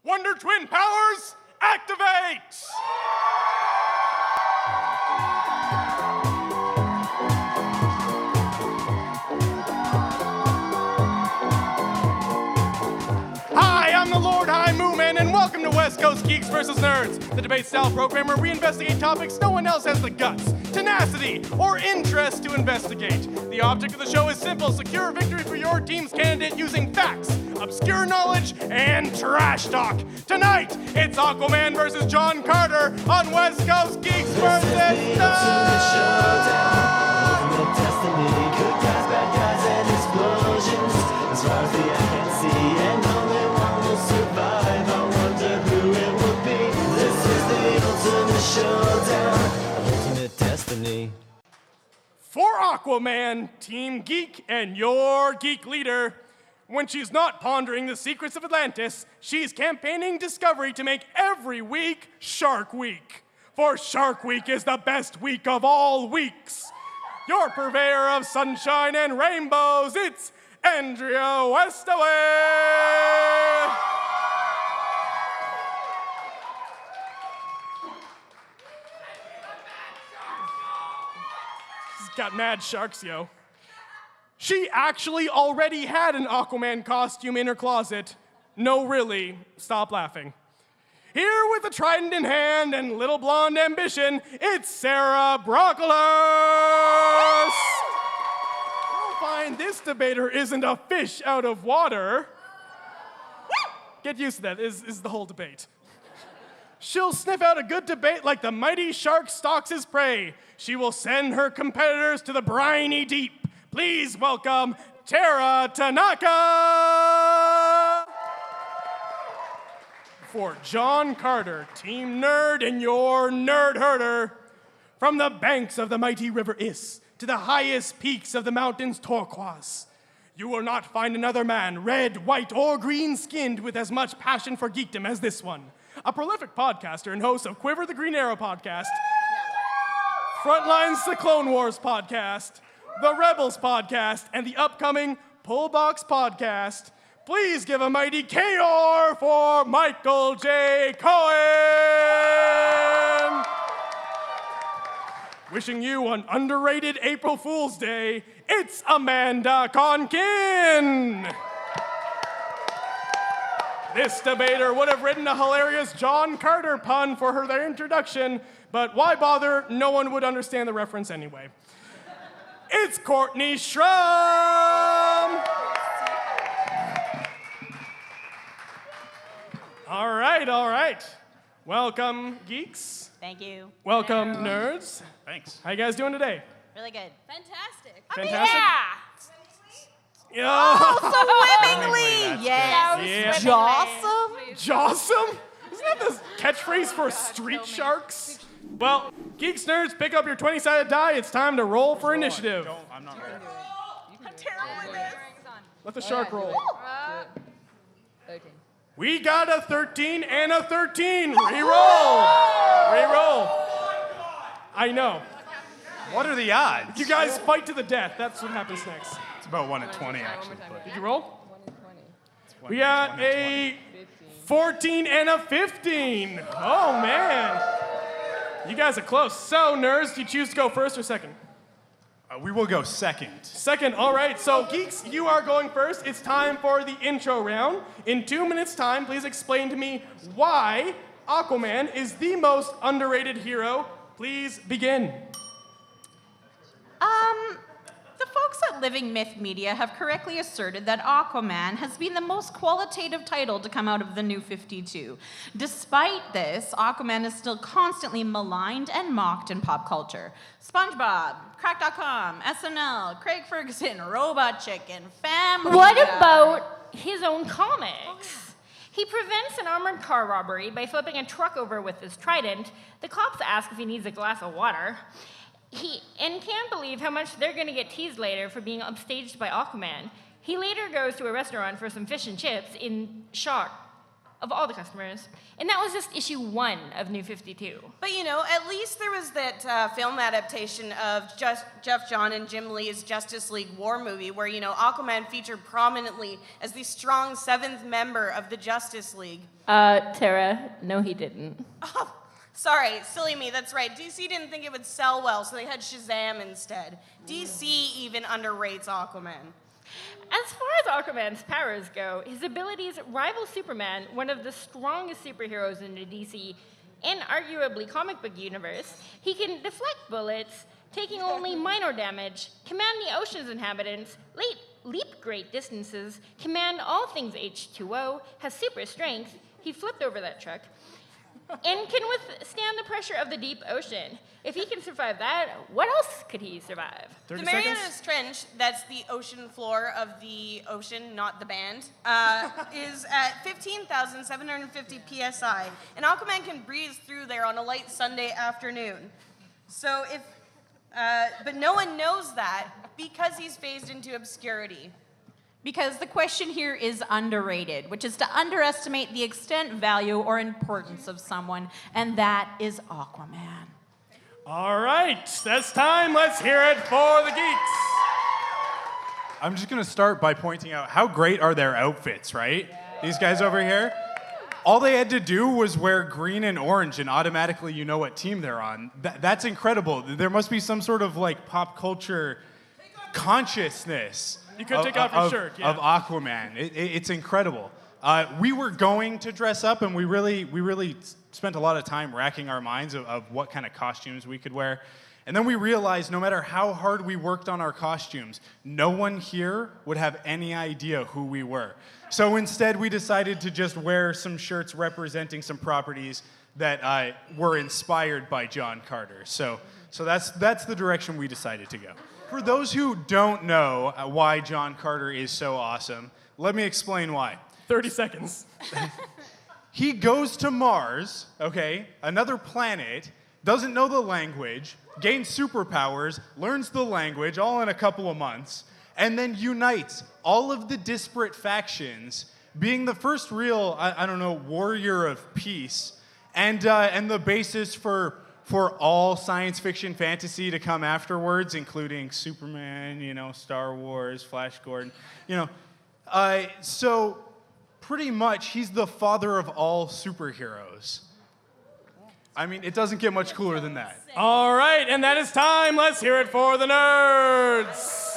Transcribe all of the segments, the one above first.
Wonder Twin powers, activate! Hi, I'm the Lord High MooMan, and welcome to West Coast Geeks vs. Nerds, the debate-style program where we investigate topics no one else has the guts, tenacity, or interest to investigate. The object of the show is simple: secure a victory for your team's candidate using facts, obscure knowledge, and trash talk. Tonight, it's Aquaman versus John Carter on West Coast Geeks vs. Nerds! As far as the eye can see, and only one will survive. I wonder who it will be. This is the ultimate showdown, ultimate destiny. For Aquaman, Team Geek, and your geek leader. When she's not pondering the secrets of Atlantis, she's campaigning Discovery to make every week Shark Week. For Shark Week is the best week of all weeks. Your purveyor of sunshine and rainbows, it's Andrea Westaway! She's got mad sharks, yo. She actually already had an Aquaman costume in her closet. No, really. Stop laughing. Here with a trident in hand and little blonde ambition, it's Sarah Brocklehurst! Fine, this debater isn't a fish out of water. Get used to that, is the whole debate. She'll sniff out a good debate like the mighty shark stalks his prey. She will send her competitors to the briny deep. Please welcome Tarah Tanaka! For John Carter, Team Nerd and your nerd herder, from the banks of the mighty river Is to the highest peaks of the mountains Turquoise, you will not find another man, red, white, or green-skinned, with as much passion for geekdom as this one. A prolific podcaster and host of Quiver the Green Arrow podcast, Frontlines the Clone Wars podcast, the Rebels podcast, and the upcoming Pullbox podcast. Please give a mighty KR for Michael J. Cohen! Wishing you an underrated April Fool's Day, it's Amanda Konkin! This debater would have written a hilarious John Carter pun for their introduction, but why bother? No one would understand the reference anyway. It's Courtney Shrumm! All right. Welcome, geeks. Thank you. Welcome, nerds. Thanks. How you guys doing today? Really good. Fantastic. Fantastic? Yeah! Oh, So swimmingly! Yes. Yeah. Jawsome? Jawsome? Isn't that the catchphrase for street sharks? Well, geeks, nerds, pick up your 20-sided die. It's time to roll for initiative. I'm not ready. I'm terrible at this. Let the shark roll. 13. We got a 13 and a 13. Reroll. I know. What are the odds? You guys fight to the death. That's what happens next. It's about 1 in 20, actually. Did you roll? 1 in 20. We got a 14 and a 15. Oh, man. You guys are close. So, nerds, do you choose to go first or second? We will go second. Second, all right. So, geeks, you are going first. It's time for the intro round. In 2 minutes' time, please explain to me why Aquaman is the most underrated hero. Please begin. The folks at Living Myth Media have correctly asserted that Aquaman has been the most qualitative title to come out of the New 52. Despite this, Aquaman is still constantly maligned and mocked in pop culture. SpongeBob, Crack.com, SNL, Craig Ferguson, Robot Chicken, Family What Guy. about his own comics? He prevents an armored car robbery by flipping a truck over with his trident. The cops ask if he needs a glass of water. He can't believe how much they're going to get teased later for being upstaged by Aquaman. He later goes to a restaurant for some fish and chips in shock of all the customers. And that was just issue 1 of New 52. But at least there was that film adaptation of Jeff John and Jim Lee's Justice League War movie where, Aquaman featured prominently as the strong 7th member of the Justice League. Tarah, no he didn't. Oh, sorry, silly me, that's right. DC didn't think it would sell well, so they had Shazam instead. DC even underrates Aquaman. As far as Aquaman's powers go, his abilities rival Superman, one of the strongest superheroes in the DC and arguably comic book universe. He can deflect bullets, taking only minor damage, command the ocean's inhabitants, leap great distances, command all things H2O, has super strength, he flipped over that truck, and can withstand the pressure of the deep ocean. If he can survive that, what else could he survive? The Marianas Trench, that's the ocean floor of the ocean, not the band, is at 15,750 psi, and Aquaman can breeze through there on a light Sunday afternoon. So but no one knows that because he's phased into obscurity. Because the question here is underrated, which is to underestimate the extent, value, or importance of someone, and that is Aquaman. All right, that's time. Let's hear it for the geeks. I'm just gonna start by pointing out how great are their outfits, right? These guys over here. All they had to do was wear green and orange, and automatically you know what team they're on. That's incredible. There must be some sort of pop culture consciousness. You could take off your shirt, yeah. Of Aquaman. It's incredible. We were going to dress up, and we really spent a lot of time racking our minds of what kind of costumes we could wear. And then we realized no matter how hard we worked on our costumes, no one here would have any idea who we were. So instead, we decided to just wear some shirts representing some properties that were inspired by John Carter. So that's the direction we decided to go. For those who don't know why John Carter is so awesome, let me explain why. 30 seconds. He goes to Mars, okay, another planet, doesn't know the language, gains superpowers, learns the language, all in a couple of months, and then unites all of the disparate factions, being the first real, warrior of peace, and the basis for all science fiction fantasy to come afterwards, including Superman, Star Wars, Flash Gordon, so pretty much he's the father of all superheroes. I mean, it doesn't get much cooler than that. All right, and that is time. Let's hear it for the nerds.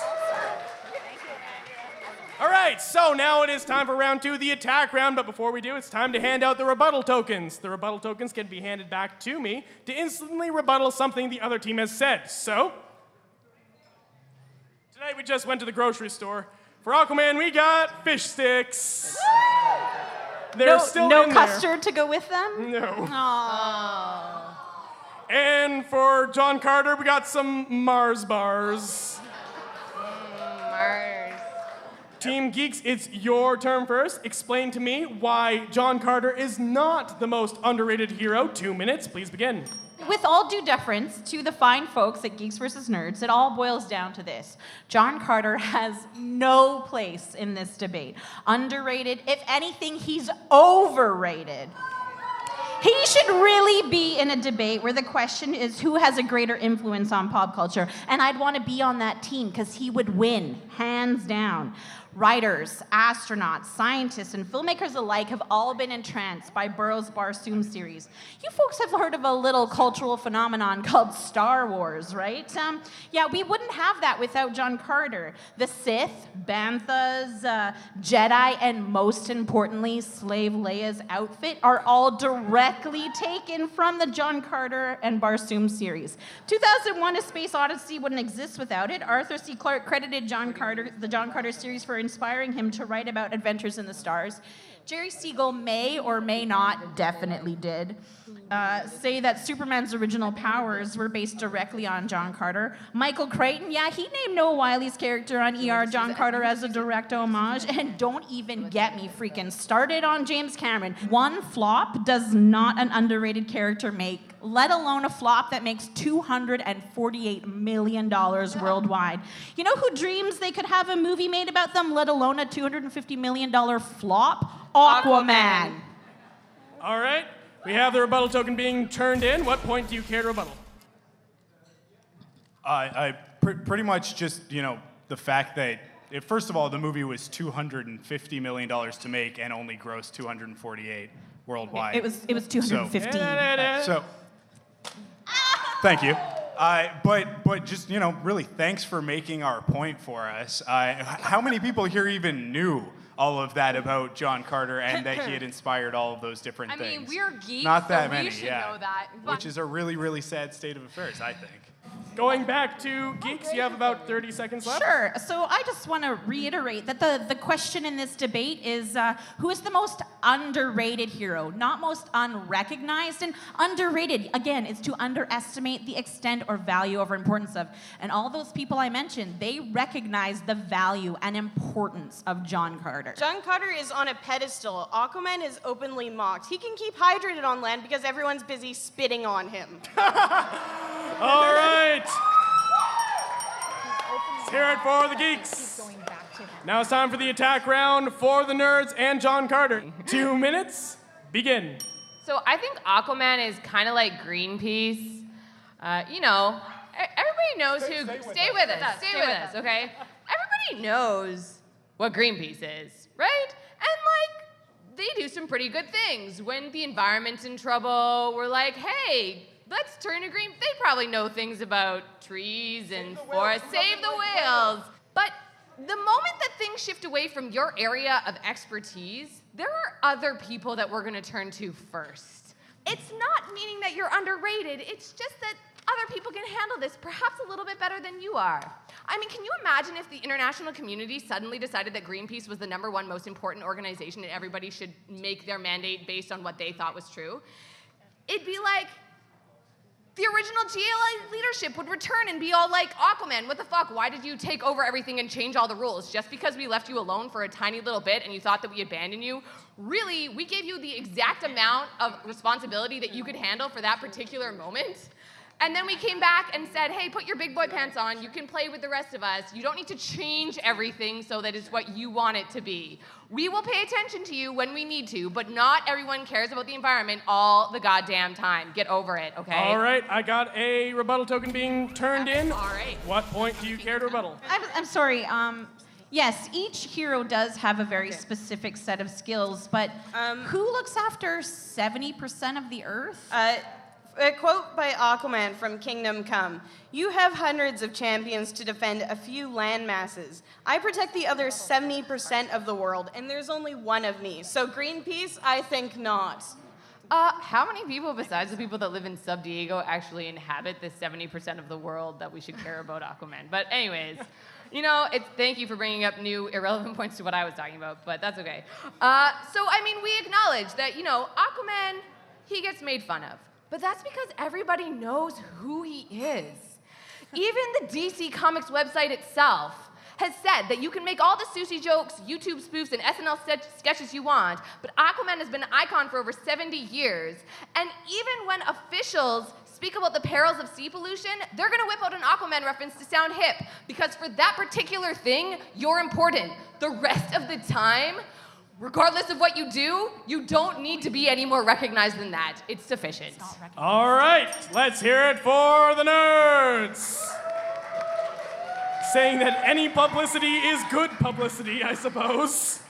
All right, so now it is time for round 2, the attack round. But before we do, it's time to hand out the rebuttal tokens. The rebuttal tokens can be handed back to me to instantly rebuttal something the other team has said. So, tonight we just went to the grocery store. For Aquaman, we got fish sticks. They're still no in custard to go with them? there. No. Aww. And for John Carter, we got some Mars bars. Mars. Team Geeks, it's your turn first. Explain to me why John Carter is not the most underrated hero. 2 minutes, please begin. With all due deference to the fine folks at Geeks vs. Nerds, it all boils down to this. John Carter has no place in this debate. Underrated, if anything, he's overrated. He should really be in a debate where the question is who has a greater influence on pop culture, and I'd want to be on that team because he would win, hands down. Writers, astronauts, scientists, and filmmakers alike have all been entranced by Burroughs' Barsoom series. You folks have heard of a little cultural phenomenon called Star Wars, right? Yeah, we wouldn't have that without John Carter. The Sith, Banthas, Jedi, and most importantly, Slave Leia's outfit are all directly taken from the John Carter and Barsoom series. 2001: A Space Odyssey wouldn't exist without it. Arthur C. Clarke credited the John Carter series for inspiring him to write about adventures in the stars. Jerry Siegel may or may not, definitely did, say that Superman's original powers were based directly on John Carter. Michael Crichton, yeah, he named Noah Wiley's character on ER John Carter as a direct homage. And don't even get me freaking started on James Cameron. One flop does not an underrated character make, let alone a flop that makes $248 million worldwide. You know who dreams they could have a movie made about them, let alone a $250 million flop? Aquaman. All right. We have the rebuttal token being turned in. What point do you care to rebuttal? Pretty much just, the fact that, first of all, the movie was $250 million to make and only grossed 248 worldwide. It was 215. So, thank you. But just, really, thanks for making our point for us. How many people here even knew all of that about John Carter and that he had inspired all of those different things? I mean, we're geeks, Not that so many, we should yeah. know that. Which is a really, really sad state of affairs, I think. Going back to Geeks, you have about 30 seconds left. Sure. So I just want to reiterate that the question in this debate is who is the most underrated hero? Not most unrecognized, and underrated, again, is to underestimate the extent or value or importance of. And all those people I mentioned, they recognize the value and importance of John Carter. John Carter is on a pedestal. Aquaman is openly mocked. He can keep hydrated on land because everyone's busy spitting on him. All right. Let's hear it for the Geeks. Now it's time for the attack round for the nerds and John Carter. 2 minutes, begin. So I think Aquaman is kind of like Greenpeace. Everybody knows who. Stay with us. Stay with us, okay? Everybody knows what Greenpeace is, right? And they do some pretty good things. When the environment's in trouble, we're like, hey, let's turn to green. They probably know things about trees and forests. Save the whales. But the moment that things shift away from your area of expertise, there are other people that we're going to turn to first. It's not meaning that you're underrated. It's just that other people can handle this perhaps a little bit better than you are. I mean, can you imagine if the international community suddenly decided that Greenpeace was the #1 most important organization and everybody should make their mandate based on what they thought was true? It'd be like the original GLA leadership would return and be all like, Aquaman, what the fuck? Why did you take over everything and change all the rules? Just because we left you alone for a tiny little bit and you thought that we abandoned you? Really, we gave you the exact amount of responsibility that you could handle for that particular moment. And then we came back and said, hey, put your big boy pants on. You can play with the rest of us. You don't need to change everything so that it's what you want it to be. We will pay attention to you when we need to, but not everyone cares about the environment all the goddamn time. Get over it, okay? All right, I got a rebuttal token being turned in. All right. What point do you care to rebuttal? I'm sorry. Yes, each hero does have a very specific set of skills, but who looks after 70% of the Earth? A quote by Aquaman from Kingdom Come. You have hundreds of champions to defend a few land masses. I protect the other 70% of the world, and there's only one of me. So Greenpeace, I think not. How many people besides the people that live in Sub Diego actually inhabit the 70% of the world that we should care about Aquaman? But anyways, thank you for bringing up new irrelevant points to what I was talking about, but that's okay. We acknowledge that, Aquaman, he gets made fun of. But that's because everybody knows who he is. Even the DC Comics website itself has said that you can make all the sushi jokes, YouTube spoofs, and SNL sketches you want, but Aquaman has been an icon for over 70 years. And even when officials speak about the perils of sea pollution, they're gonna whip out an Aquaman reference to sound hip, because for that particular thing, you're important. The rest of the time, regardless of what you do, you don't need to be any more recognized than that. It's sufficient. All right, let's hear it for the nerds. Saying that any publicity is good publicity, I suppose.